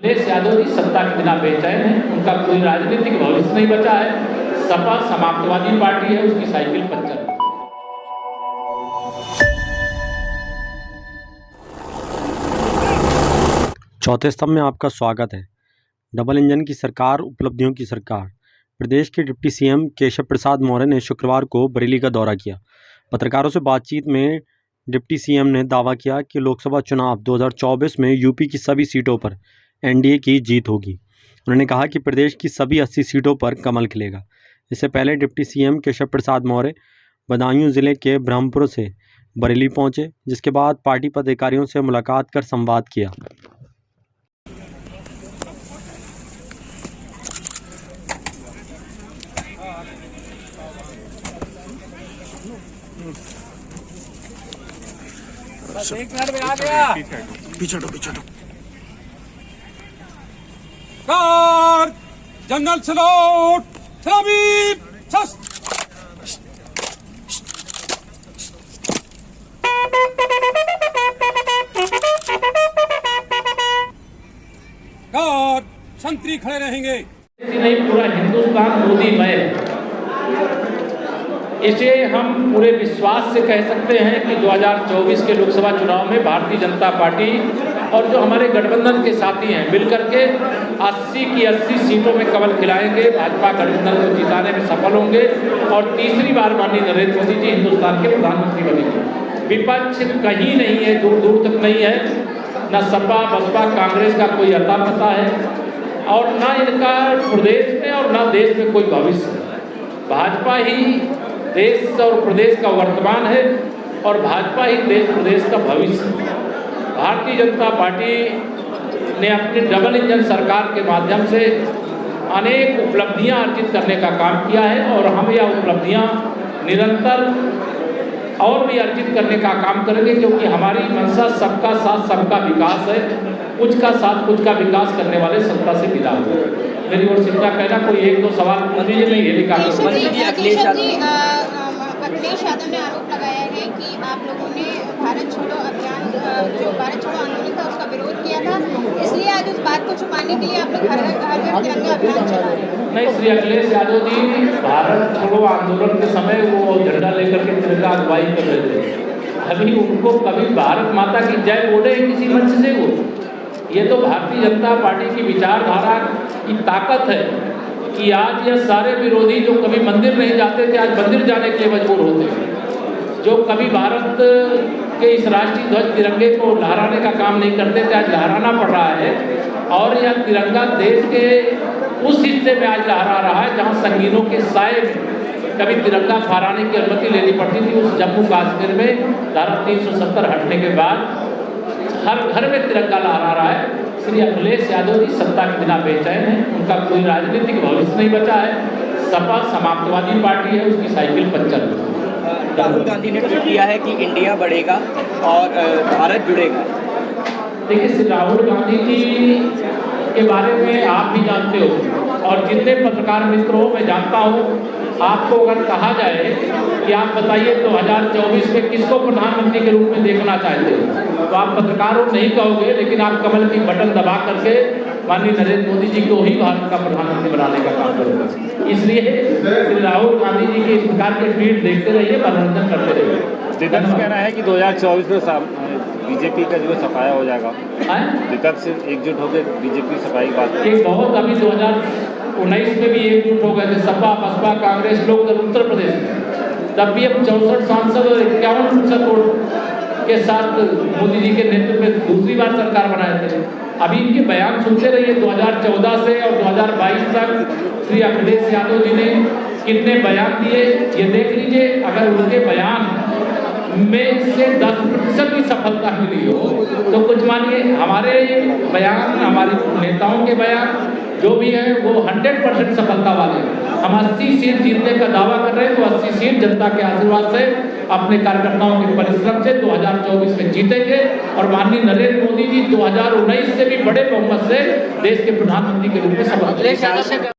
अखिलेश यादव जी सत्ता के बिना बेचैन हैं, उनका कोई राजनीतिक भविष्य नहीं बचा है। सपा समाप्तवादी पार्टी है, उसकी साइकिल पंचर है। चौथे स्तंभ में आपका स्वागत है। डबल इंजन की सरकार, उपलब्धियों की सरकार। प्रदेश के डिप्टी सीएम केशव प्रसाद मौर्य ने शुक्रवार को बरेली का दौरा किया। पत्रकारों से बातचीत में डिप्टी सीएम ने दावा किया कि लोकसभा चुनाव 2024 में यूपी की सभी सीटों पर एनडीए की जीत होगी। उन्होंने कहा कि प्रदेश की सभी 80 सीटों पर कमल खिलेगा। इससे पहले डिप्टी सीएम केशव प्रसाद मौर्य बदायूं जिले के ब्रह्मपुर से बरेली पहुंचे, जिसके बाद पार्टी पदाधिकारियों से मुलाकात कर संवाद किया। एक मिनट में आ गया। पीछे हटो। कार जंगल सलोट सलामी शस्त्र। कार संतरी खड़े रहेंगे। नहीं, पूरा हिंदुस्तान मोदीमय है। इसे हम पूरे विश्वास से कह सकते हैं कि 2024 के लोकसभा चुनाव में भारतीय जनता पार्टी और जो हमारे गठबंधन के साथी हैं मिलकर के 80 की 80 सीटों में कमल खिलाएंगे। भाजपा गठबंधन को जिताने में सफल होंगे और तीसरी बार माननीय नरेंद्र मोदी जी हिंदुस्तान के प्रधानमंत्री बनेंगे। विपक्ष कहीं नहीं है, दूर दूर तक नहीं है। न सपा बसपा कांग्रेस का कोई अता पता है और न इनका प्रदेश में और न देश में कोई भविष्य है। भाजपा ही देश और प्रदेश का वर्तमान है और भाजपा ही देश प्रदेश का भविष्य है। भारतीय जनता पार्टी ने अपनी डबल इंजन सरकार के माध्यम से अनेक उपलब्धियां अर्जित करने का काम किया है और हम यह उपलब्धियां निरंतर और भी अर्जित करने का काम करेंगे, क्योंकि हमारी मंशा सबका साथ सबका विकास है। कुछ का साथ कुछ का विकास करने वाले सत्ता से विदा हुए। मेरी ओर से क्या कहना, कोई एक दो सवाल पूछ लीजिए, मैं ये लिखा अखिलेश यादव ने आरोप लगाया है कि आप लोगों ने भारत छोड़ो अभियान, जो भारत छोड़ो आंदोलन था उसका विरोध किया था, इसलिए आज उस बात को छुपाने के लिए आप लोग हर घर तिरंगा अभियान चला रहे हैं। नहीं, श्री अखिलेश यादव जी भारत छोड़ो आंदोलन के समय वो झंडा लेकर के तिरंगा अगुवाई कर रहे थे। अभी उनको कभी भारत माता की जय बोले किसी मंच से वो, ये तो भारतीय जनता पार्टी की विचारधारा की ताकत है कि आज यह सारे विरोधी जो कभी मंदिर नहीं जाते थे आज मंदिर जाने के लिए मजबूर होते हैं। जो कभी भारत के इस राष्ट्रीय ध्वज तिरंगे को लहराने का काम नहीं करते थे आज लहराना पड़ रहा है। और यह तिरंगा देश के उस हिस्से में आज लहरा रहा है जहां संगीनों के साए में कभी तिरंगा फहराने की अनुमति लेनी पड़ती थी। उस जम्मू कश्मीर में धारा 370 हटने के बाद हर घर में तिरंगा लहरा रहा है। श्री अखिलेश यादव जी सत्ता के बिना बेचैन हैं, उनका कोई राजनीतिक भविष्य नहीं बचा है। सपा समाप्तवादी पार्टी है, उसकी साइकिल पंचर है। राहुल गांधी ने ट्वीट किया है कि इंडिया बढ़ेगा और भारत जुड़ेगा। देखिए, श्री राहुल गांधी जी के बारे में आप भी जानते हो और जितने पत्रकार मित्रों मैं जानता हूँ। आपको अगर कहा जाए कि आप बताइए 2024 में किसको प्रधानमंत्री के रूप में देखना चाहते हो, तो आप पत्रकारों नहीं कहोगे, लेकिन आप कमल की बटन दबा करके माननीय नरेंद्र मोदी जी को ही भारत का प्रधानमंत्री बनाने का काम करोगे। इसलिए श्री राहुल गांधी जी के इस प्रकार के ट्वीट देखते रहिए, मनोरंजन करते रहिए। विपक्ष कह रहा है कि 2024 में बीजेपी का जो सफाया हो जाएगा। विपक्ष एकजुट होकर बीजेपी सफाई की बात एक बहुत अभी 2019 में भी एकजुट हो गए थे सपा बसपा कांग्रेस लोग उत्तर प्रदेश में, तब भी हम 64 सांसद और 51% वोट के साथ मोदी जी के नेतृत्व में दूसरी बार सरकार बनाए थे। अभी इनके बयान सुनते रहिए। 2014 से और 2022 तक श्री अखिलेश यादव जी ने कितने बयान दिए ये देख लीजिए। अगर उनके बयान में से 10% की सफलता मिली हो तो कुछ मानिए हमारे बयान, हमारे नेताओं के बयान जो भी है वो 100% सफलता वाले हैं। हम 80 सीट जीतने का दावा कर रहे हैं, तो 80 सीट जनता के आशीर्वाद से अपने कार्यकर्ताओं के परिश्रम से 2024 में जीतेंगे और माननीय नरेंद्र मोदी जी 2019 से भी बड़े बहुमत से देश के प्रधानमंत्री के रूप में शपथ लेंगे।